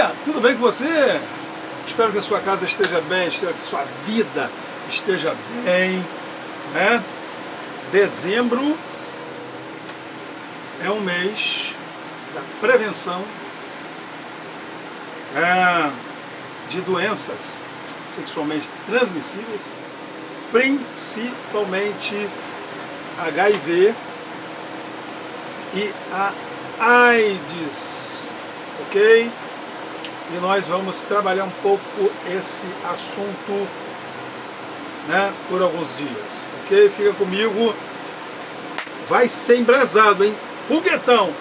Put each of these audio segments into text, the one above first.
dia! Tudo bem com você? Espero que a sua casa esteja bem, espero que a sua vida esteja bem, né? Dezembro é um mês da prevenção de doenças sexualmente transmissíveis, principalmente HIV e a AIDS, ok? E nós vamos trabalhar um pouco esse assunto, né, por alguns dias, ok? Fica comigo, vai ser embrasado, hein? Foguetão!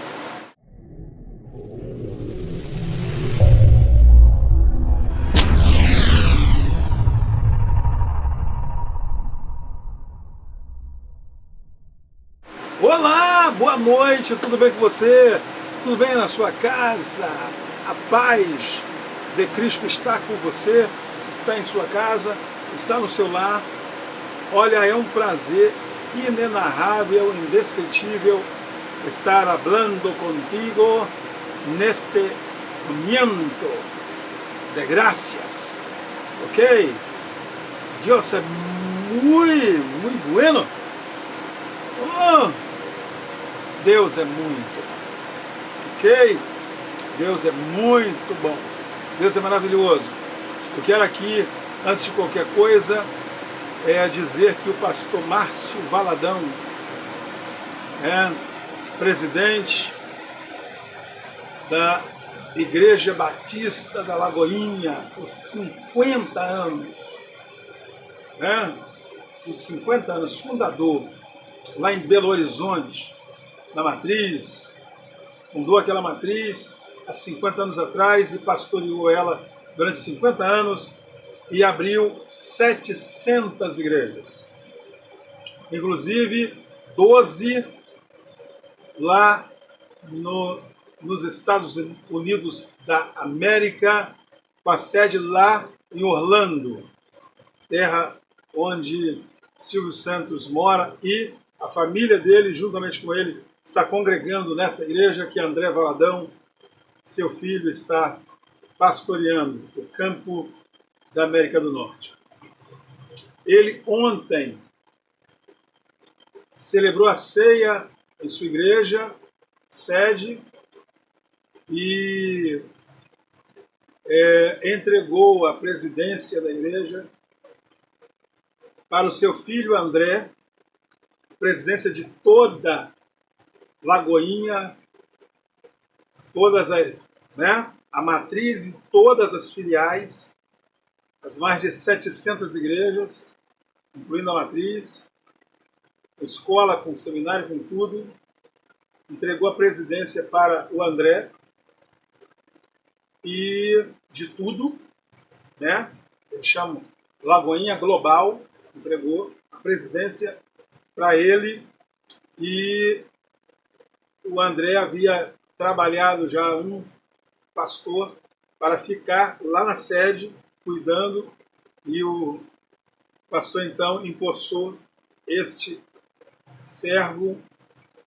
Olá, boa noite, tudo bem com você? Tudo bem na sua casa? A paz de Cristo está com você, está em sua casa, está no seu lar. Olha, é um prazer inenarrável, indescritível estar hablando contigo neste momento de gracias, ok? Dios é muito bueno. Oh, Deus é muito, ok? Deus é muito bom, Deus é maravilhoso. Eu quero aqui, antes de qualquer coisa, dizer que o pastor Márcio Valadão, presidente da Igreja Batista da Lagoinha, por 50 anos, por 50 anos, fundador, lá em Belo Horizonte, na Matriz, fundou aquela matriz há 50 anos atrás e pastoreou ela durante 50 anos e abriu 700 igrejas, inclusive 12 lá nos Estados Unidos da América, com a sede lá em Orlando, terra onde Silvio Santos mora, e a família dele, juntamente com ele, está congregando nesta igreja que André Valadão, seu filho, está pastoreando o campo da América do Norte. Ele ontem celebrou a ceia em sua igreja, sede, e entregou a presidência da igreja para o seu filho André, presidência de toda Lagoinha, todas as, a matriz e todas as filiais, as mais de 700 igrejas, incluindo a matriz, escola com seminário, com tudo. Entregou a presidência para o André e de tudo, eles chamam Lagoinha Global, entregou a presidência para ele, e o André havia trabalhado já um pastor para ficar lá na sede, cuidando, e o pastor então empossou este servo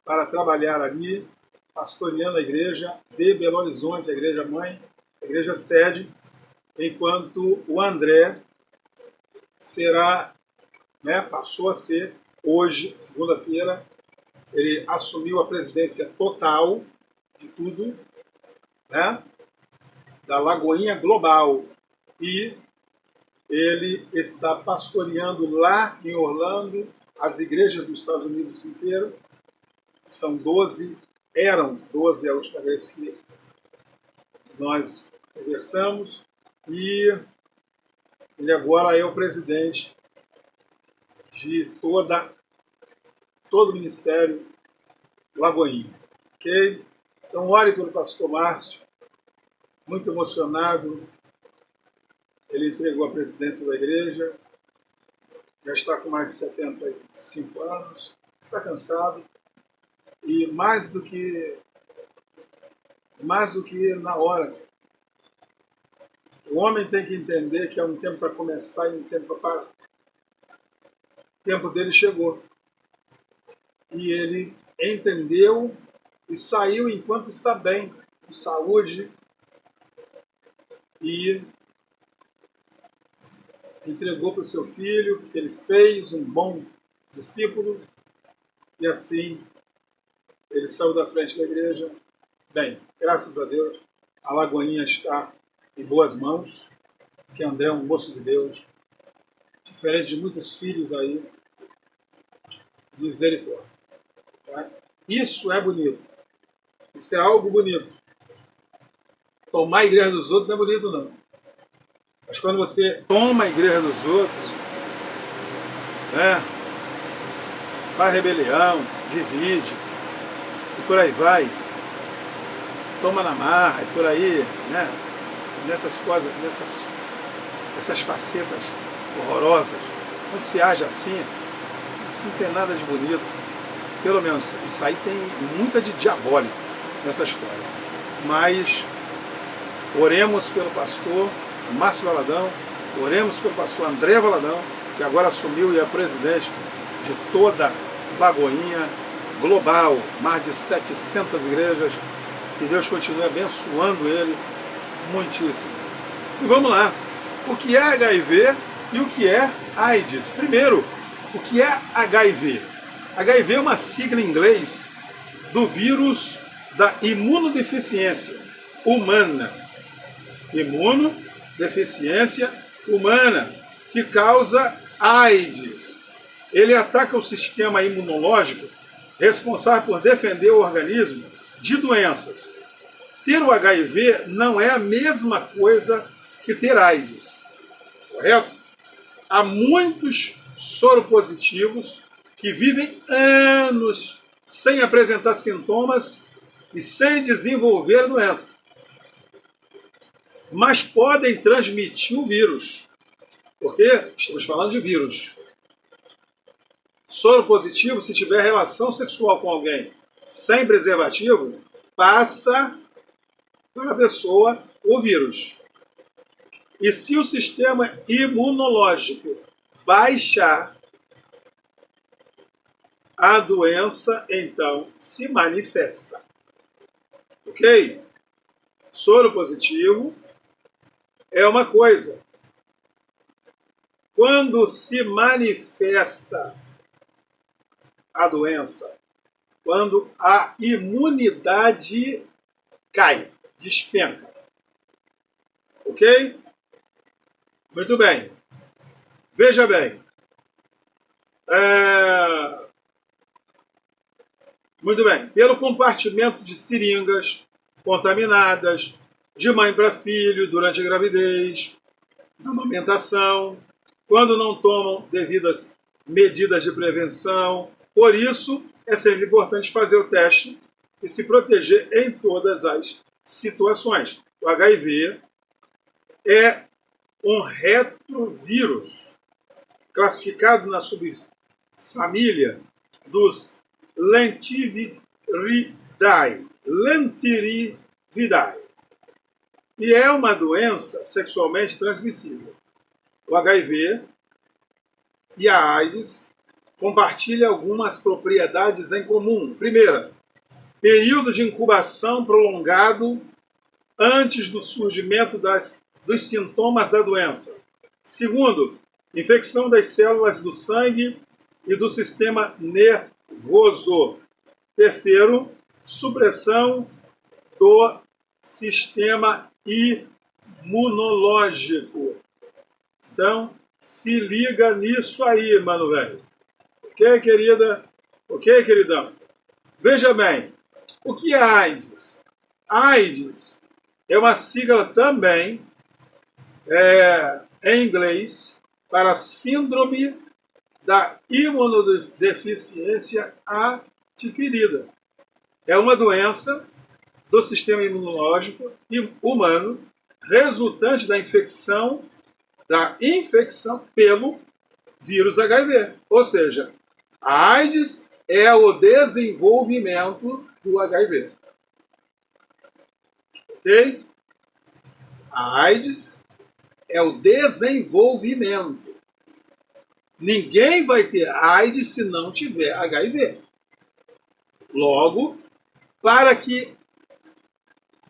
para trabalhar ali, pastoreando a igreja de Belo Horizonte, a igreja mãe, a igreja sede, enquanto o André passou a ser, hoje, segunda-feira, ele assumiu a presidência total de tudo, da Lagoinha Global, e ele está pastoreando lá em Orlando as igrejas dos Estados Unidos inteiro. São 12, eram 12 a última vez que nós conversamos, e ele agora é o presidente de todo o Ministério Lagoinha, ok? Então, ore pelo pastor Márcio, muito emocionado. Ele entregou a presidência da igreja, já está com mais de 75 anos, está cansado, e mais do que na hora, o homem tem que entender que há um tempo para começar e um tempo para parar. O tempo dele chegou. E ele entendeu e saiu enquanto está bem, com saúde, e entregou para o seu filho, porque ele fez um bom discípulo, e assim ele saiu da frente da igreja. Bem, graças a Deus, a Lagoinha está em boas mãos, que André é um moço de Deus, diferente de muitos filhos aí, misericórdia. Tá? Isso é bonito. Isso é algo bonito. Tomar a igreja dos outros não é bonito, não. Mas quando você toma a igreja dos outros, né, faz rebelião, divide, e por aí vai, toma na marra, e por aí, né, nessas coisas, essas facetas horrorosas, quando se age assim, isso não tem nada de bonito. Pelo menos, isso aí tem muita de diabólico nessa história. Mas oremos pelo pastor Márcio Valadão, oremos pelo pastor André Valadão, que agora assumiu e é presidente de toda Lagoinha global, mais de 700 igrejas, que Deus continue abençoando ele muitíssimo. E vamos lá, o que é HIV e o que é AIDS? Primeiro, o que é HIV? HIV é uma sigla em inglês do vírus da imunodeficiência humana. Imunodeficiência humana, que causa AIDS. Ele ataca o sistema imunológico responsável por defender o organismo de doenças. Ter o HIV não é a mesma coisa que ter AIDS, correto? Há muitos soropositivos que vivem anos sem apresentar sintomas e sem desenvolver a doença, mas podem transmitir o vírus, porque estamos falando de vírus. Soro positivo, se tiver relação sexual com alguém sem preservativo, passa para a pessoa o vírus. E se o sistema imunológico baixar, a doença então se manifesta. Ok? Soro positivo é uma coisa. Quando se manifesta a doença, quando a imunidade cai, despenca. Ok? Muito bem. Veja bem. Muito bem. Pelo compartimento de seringas contaminadas, de mãe para filho, durante a gravidez, na amamentação, quando não tomam devidas medidas de prevenção. Por isso, é sempre importante fazer o teste e se proteger em todas as situações. O HIV é um retrovírus classificado na subfamília dos Lentiridae. E é uma doença sexualmente transmissível. O HIV e a AIDS compartilham algumas propriedades em comum. Primeira, período de incubação prolongado antes do surgimento dos sintomas da doença. Segundo, infecção das células do sangue e do sistema nervoso. Terceiro, supressão do sistema imunológico. Então, se liga nisso aí, mano velho. Ok, querida? Ok, queridão? Veja bem, o que é AIDS? AIDS é uma sigla também, em inglês, para síndrome da imunodeficiência adquirida. É uma doença do sistema imunológico humano resultante da infecção pelo vírus HIV. Ou seja, a AIDS é o desenvolvimento do HIV. Ok? A AIDS é o desenvolvimento. Ninguém vai ter AIDS se não tiver HIV. Logo, para que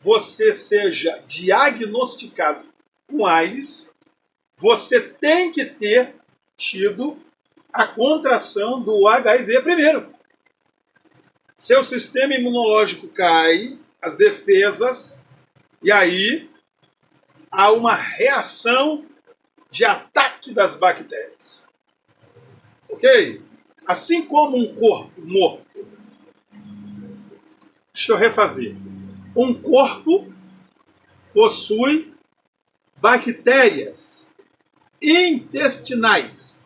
você seja diagnosticado com AIDS, você tem que ter tido a contração do HIV primeiro. Seu sistema imunológico cai, as defesas, e aí há uma reação de ataque das bactérias. Ok? Assim como um corpo morto. Deixa eu refazer. Um corpo possui bactérias intestinais.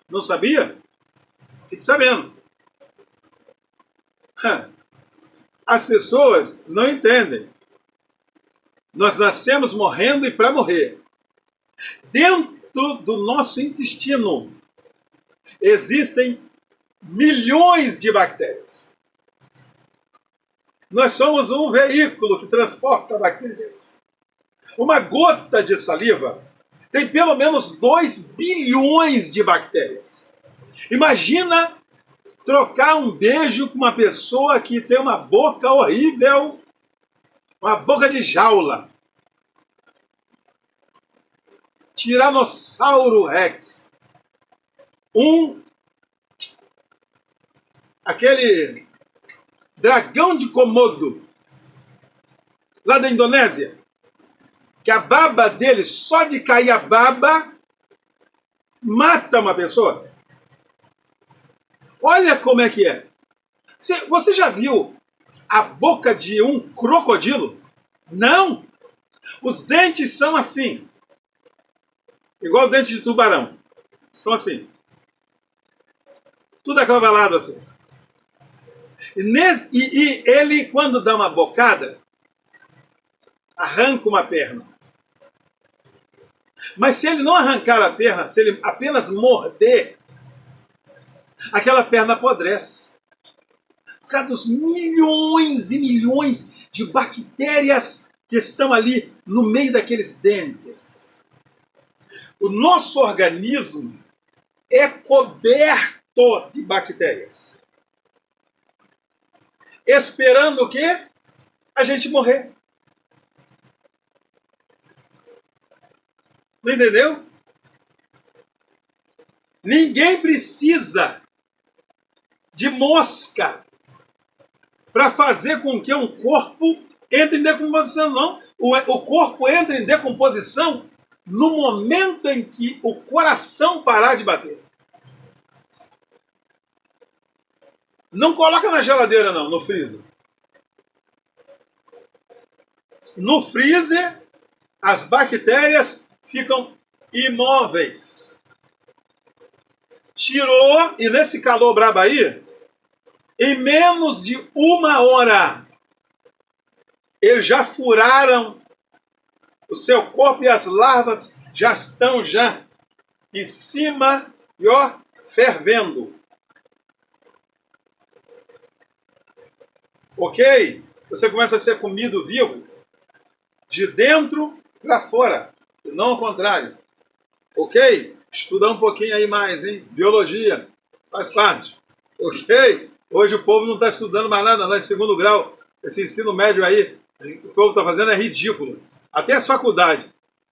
Não sabia? Fique sabendo. As pessoas não entendem. Nós nascemos morrendo e para morrer. Dentro do nosso intestino existem milhões de bactérias. Nós somos um veículo que transporta bactérias. Uma gota de saliva tem pelo menos 2 bilhões de bactérias. Imagina trocar um beijo com uma pessoa que tem uma boca horrível, uma boca de jaula. Tiranossauro Rex. Aquele dragão de Komodo, lá da Indonésia, que a baba dele, só de cair a baba, mata uma pessoa. Olha como é que é. Você já viu a boca de um crocodilo? Não! Os dentes são assim. Igual dente de tubarão. São assim. Tudo acavalado assim. E ele, quando dá uma bocada, arranca uma perna. Mas se ele não arrancar a perna, se ele apenas morder, aquela perna apodrece. Por causa dos milhões e milhões de bactérias que estão ali no meio daqueles dentes. O nosso organismo é coberto de bactérias. Esperando o quê? A gente morrer. Não entendeu? Ninguém precisa de mosca para fazer com que um corpo entre em decomposição, não. O corpo entra em decomposição no momento em que o coração parar de bater. Não coloca na geladeira, não, no freezer. No freezer, as bactérias ficam imóveis. Tirou, e nesse calor brabo aí, em menos de 1 hora, eles já furaram o seu corpo e as larvas já estão em cima e fervendo. Ok? Você começa a ser comido vivo de dentro para fora, e não ao contrário. Ok? Estudar um pouquinho aí mais, hein? Biologia, faz parte. Ok? Hoje o povo não está estudando mais nada, não, em 2º grau. Esse ensino médio aí, o povo está fazendo é ridículo. Até as faculdades,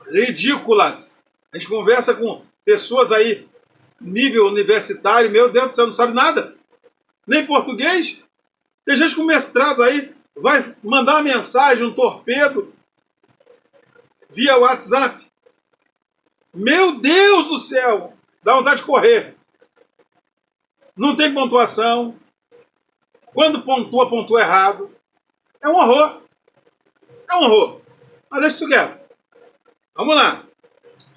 ridículas. A gente conversa com pessoas aí, nível universitário, meu Deus do céu, não sabe nada. Nem português. Tem gente com mestrado aí, vai mandar uma mensagem, um torpedo, via WhatsApp. Meu Deus do céu! Dá vontade de correr. Não tem pontuação. Quando pontua, pontua errado. É um horror. É um horror. Mas deixa isso quieto. Vamos lá.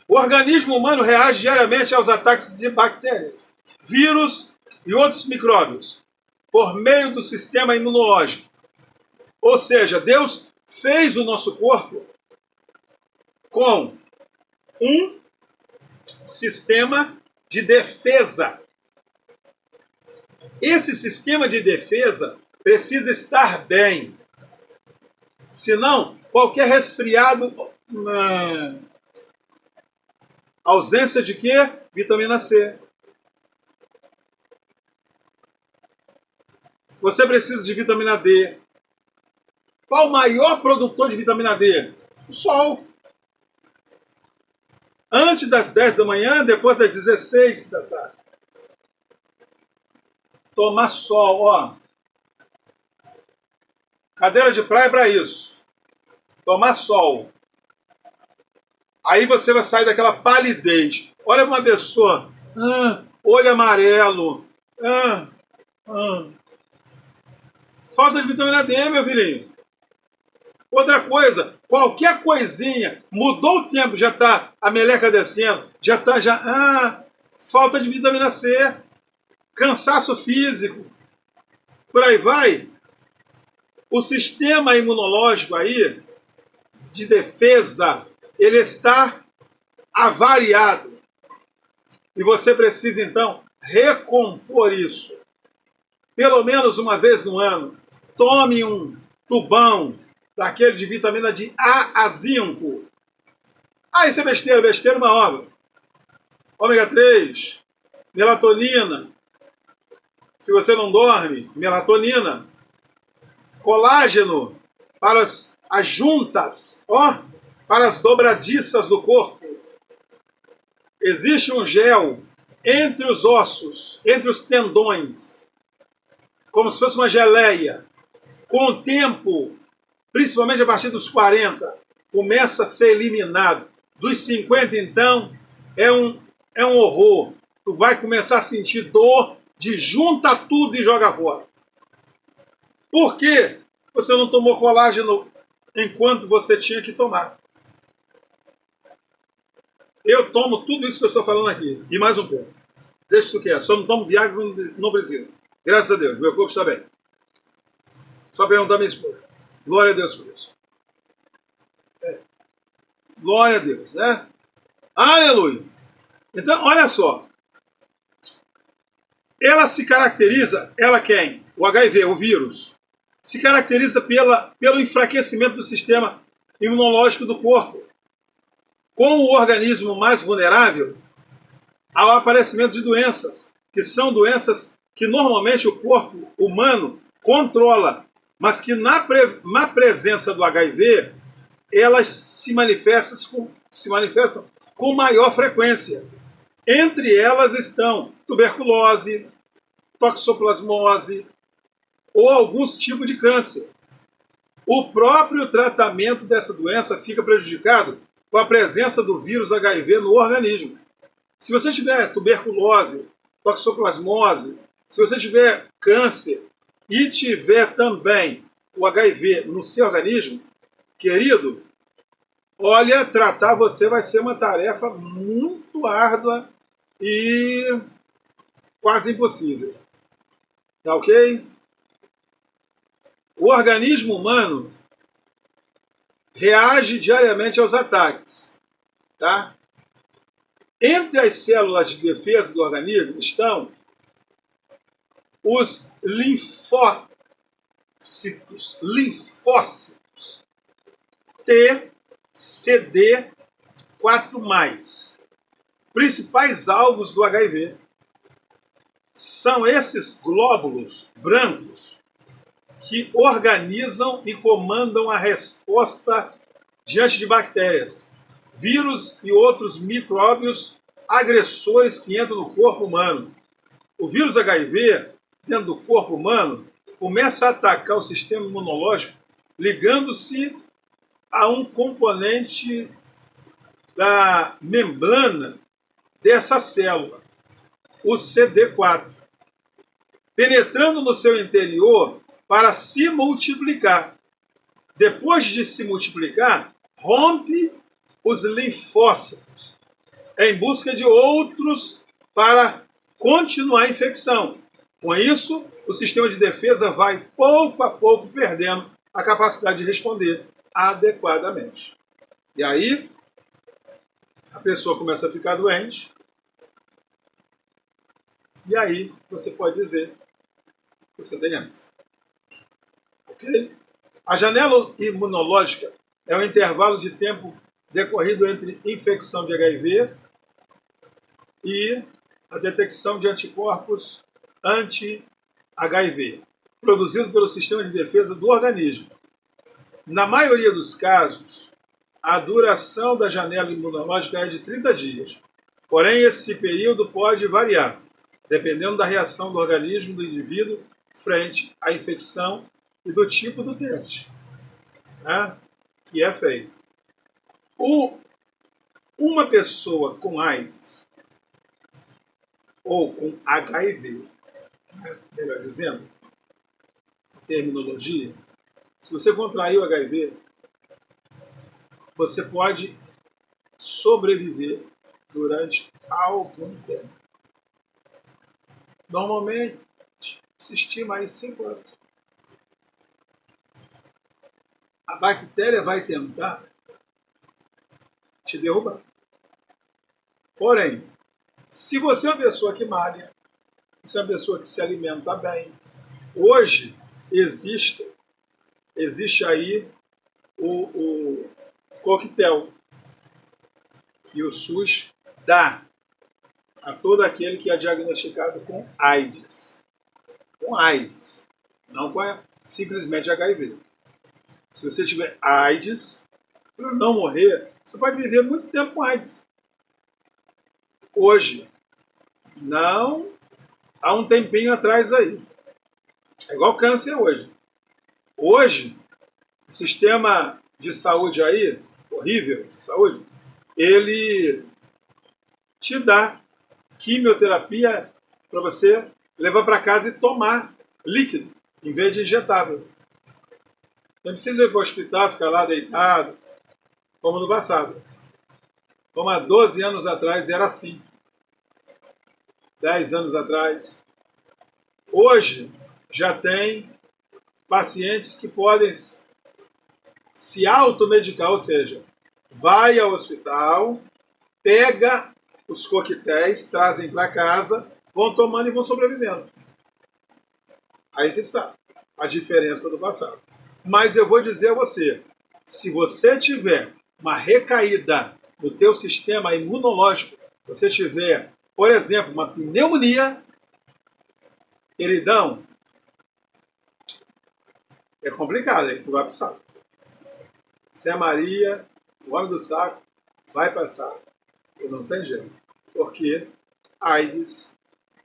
O organismo humano reage diariamente aos ataques de bactérias, vírus e outros micróbios, por meio do sistema imunológico. Ou seja, Deus fez o nosso corpo com um sistema de defesa. Esse sistema de defesa precisa estar bem. Senão, qualquer resfriado... ausência de quê? Vitamina C. Você precisa de vitamina D. Qual o maior produtor de vitamina D? O sol. Antes das 10 da manhã, depois das 16 da tarde. Tomar sol, ó. Cadeira de praia é para isso. Tomar sol. Aí você vai sair daquela palidez. Olha uma pessoa, olho amarelo. Falta de vitamina D, meu filhinho. Outra coisa, qualquer coisinha, mudou o tempo, já está a meleca descendo, já está, falta de vitamina C, cansaço físico, por aí vai. O sistema imunológico aí, de defesa, ele está avariado. E você precisa, então, recompor isso. Pelo menos uma vez no ano, tome um tubão daquele de vitamina de A a zinco. Isso é besteira, besteira uma obra. Ômega 3, melatonina. Se você não dorme, melatonina. Colágeno para as juntas, para as dobradiças do corpo. Existe um gel entre os ossos, entre os tendões, como se fosse uma geleia. Com o tempo, principalmente a partir dos 40, começa a ser eliminado. Dos 50, então, é um horror. Tu vai começar a sentir dor de junta tudo e joga fora. Por quê? Você não tomou colágeno enquanto você tinha que tomar. Eu tomo tudo isso que eu estou falando aqui, e mais um pouco. Deixa isso quieto. Só não tomo Viagra, não preciso. Graças a Deus, meu corpo está bem. Só perguntar à minha esposa. Glória a Deus por isso. Glória a Deus, né? Aleluia! Então, olha só. Ela se caracteriza, ela quem? O HIV, o vírus. Se caracteriza pelo enfraquecimento do sistema imunológico do corpo. Com o organismo mais vulnerável ao aparecimento de doenças, que são doenças que normalmente o corpo humano controla, mas que na presença do HIV, elas se manifestam com maior frequência. Entre elas estão tuberculose, toxoplasmose ou alguns tipos de câncer. O próprio tratamento dessa doença fica prejudicado com a presença do vírus HIV no organismo. Se você tiver tuberculose, toxoplasmose, se você tiver câncer e tiver também o HIV no seu organismo, querido, olha, tratar você vai ser uma tarefa muito árdua e quase impossível. Tá ok? O organismo humano reage diariamente aos ataques. Tá? Entre as células de defesa do organismo estão os linfócitos, T, CD4+. Principais alvos do HIV são esses glóbulos brancos que organizam e comandam a resposta diante de bactérias, vírus e outros micróbios agressores que entram no corpo humano. O vírus HIV, dentro do corpo humano, começa a atacar o sistema imunológico ligando-se a um componente da membrana dessa célula, o CD4, penetrando no seu interior para se multiplicar. Depois de se multiplicar, rompe os linfócitos em busca de outros para continuar a infecção. Com isso, o sistema de defesa vai pouco a pouco perdendo a capacidade de responder adequadamente. E aí, a pessoa começa a ficar doente, e aí você pode dizer que você tem AIDS. Ok? A janela imunológica é o intervalo de tempo decorrido entre infecção de HIV e a detecção de anticorpos anti-HIV, produzido pelo sistema de defesa do organismo. Na maioria dos casos, a duração da janela imunológica é de 30 dias. Porém, esse período pode variar, dependendo da reação do organismo do indivíduo frente à infecção e do tipo do teste, né, que é feito. Uma pessoa com AIDS ou com HIV, né, melhor dizendo, terminologia, se você contraiu HIV, você pode sobreviver durante algum tempo. Normalmente, se estima aí 5 anos. A bactéria vai tentar te derrubar. Porém, se você é uma pessoa que malha, se é uma pessoa que se alimenta bem, hoje existe aí o coquetel que o SUS dá a todo aquele que é diagnosticado com AIDS. Com AIDS, não com simplesmente HIV. Se você tiver AIDS, para não morrer, você pode viver muito tempo com AIDS. Hoje, não há um tempinho atrás aí. É igual câncer hoje. Hoje, o sistema de saúde aí, horrível de saúde, ele te dá quimioterapia para você levar para casa e tomar líquido, em vez de injetável. Não precisa ir para o hospital, ficar lá deitado, como no passado. Como há 12 anos atrás era assim. 10 anos atrás. Hoje já tem pacientes que podem se automedicar, ou seja, vai ao hospital, pega os coquetéis, trazem para casa, vão tomando e vão sobrevivendo. Aí que está a diferença do passado. Mas eu vou dizer a você, se você tiver uma recaída no teu sistema imunológico, você tiver, por exemplo, uma pneumonia, queridão, é complicado, aí tu vai para o saco. Se é Maria, o homem do saco, vai passar. E não tem jeito. Porque AIDS,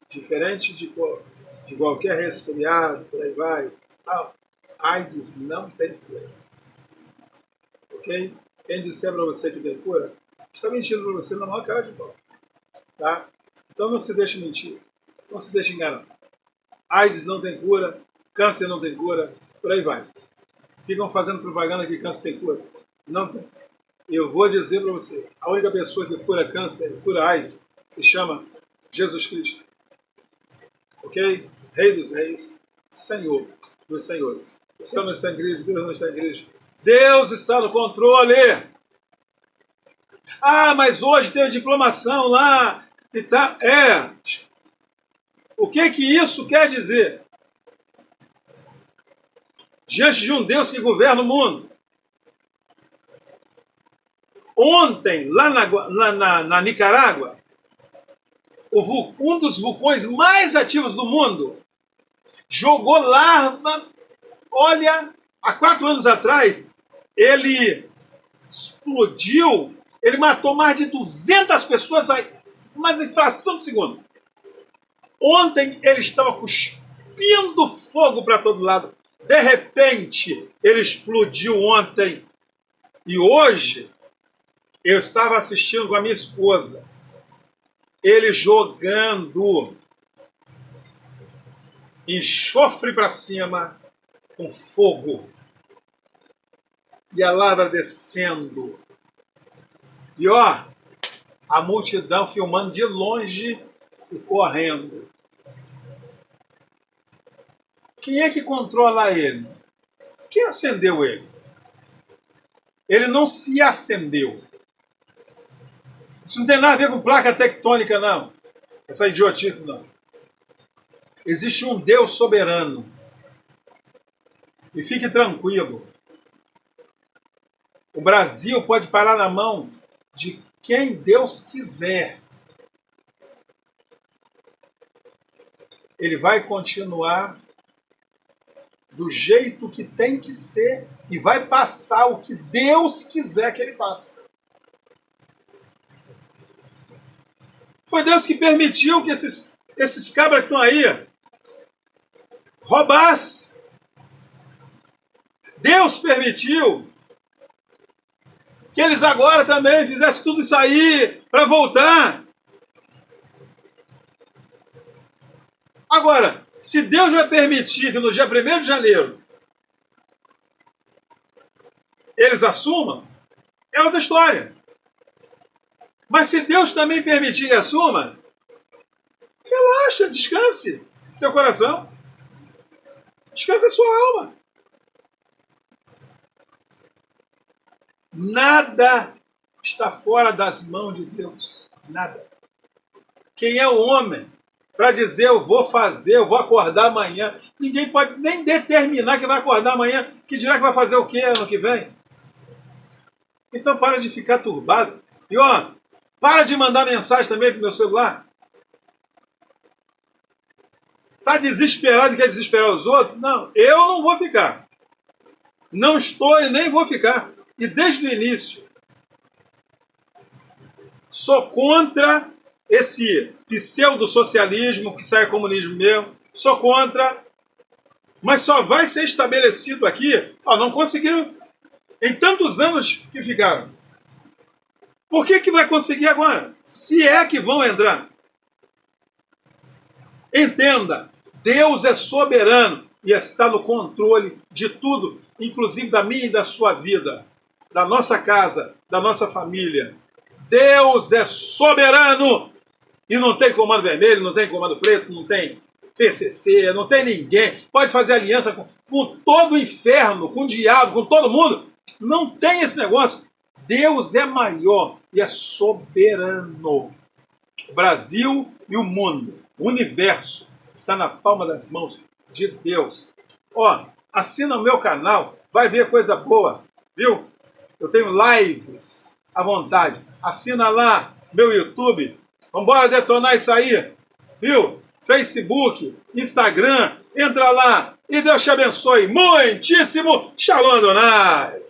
diferente de qualquer resfriado, por aí vai, não, AIDS não tem cura. Ok? Quem disser para você que tem cura, está mentindo para você na maior cara de pau. Tá? Então não se deixe mentir. Não se deixe enganar. AIDS não tem cura, câncer não tem cura, por aí vai. Ficam fazendo propaganda que câncer tem cura. Não tem. Eu vou dizer para você, a única pessoa que cura câncer, cura AIDS, se chama Jesus Cristo. Ok? Rei dos reis, Senhor dos senhores. O céu não está em crise, Deus não está em crise. Deus está no controle. Ah, mas hoje tem a diplomação lá e tá. O que isso quer dizer? Diante de um Deus que governa o mundo. Ontem, lá na Nicarágua, um dos vulcões mais ativos do mundo jogou lava. Olha, há 4 anos atrás, ele explodiu, ele matou mais de 200 pessoas, mas em fração de segundo. Ontem ele estava cuspindo fogo para todo lado. De repente, ele explodiu ontem. E hoje, eu estava assistindo com a minha esposa, ele jogando enxofre para cima com fogo. E a lava descendo. E ó, a multidão filmando de longe e correndo. Quem é que controla ele? Quem acendeu ele? Ele não se acendeu. Isso não tem nada a ver com placa tectônica, não. Essa idiotice, não. Existe um Deus soberano. E fique tranquilo. O Brasil pode parar na mão de quem Deus quiser. Ele vai continuar do jeito que tem que ser e vai passar o que Deus quiser que ele passe. Foi Deus que permitiu que esses cabras que estão aí roubassem. Deus permitiu que eles agora também fizessem tudo isso aí para voltar. Agora, se Deus vai permitir que no dia 1º de janeiro eles assumam, é outra história. Mas se Deus também permitir que assuma, relaxa, descanse seu coração. Descanse a sua alma. Nada está fora das mãos de Deus. Nada. Quem é o homem para dizer eu vou fazer, eu vou acordar amanhã? Ninguém pode nem determinar que vai acordar amanhã, que dirá que vai fazer o quê ano que vem? Então para de ficar turbado. E ó, para de mandar mensagem também pro meu celular. Tá desesperado e quer desesperar os outros? Não, eu não vou ficar. Não estou e nem vou ficar. E desde o início, sou contra esse pseudo-socialismo, que sai comunismo mesmo. Sou contra. Mas só vai ser estabelecido aqui. Ó, não conseguiram em tantos anos que ficaram. Por que vai conseguir agora? Se é que vão entrar. Entenda, Deus é soberano e está no controle de tudo, inclusive da minha e da sua vida, da nossa casa, da nossa família. Deus é soberano e não tem comando vermelho, não tem comando preto, não tem PCC, não tem ninguém. Pode fazer aliança com todo o inferno, com o diabo, com todo mundo. Não tem esse negócio. Deus é maior e é soberano. O Brasil e o mundo, o universo, está na palma das mãos de Deus. Ó, assina o meu canal, vai ver coisa boa, viu? Eu tenho lives à vontade. Assina lá meu YouTube. Vambora detonar isso aí, viu? Facebook, Instagram, entra lá e Deus te abençoe muitíssimo. Shalom Adonai.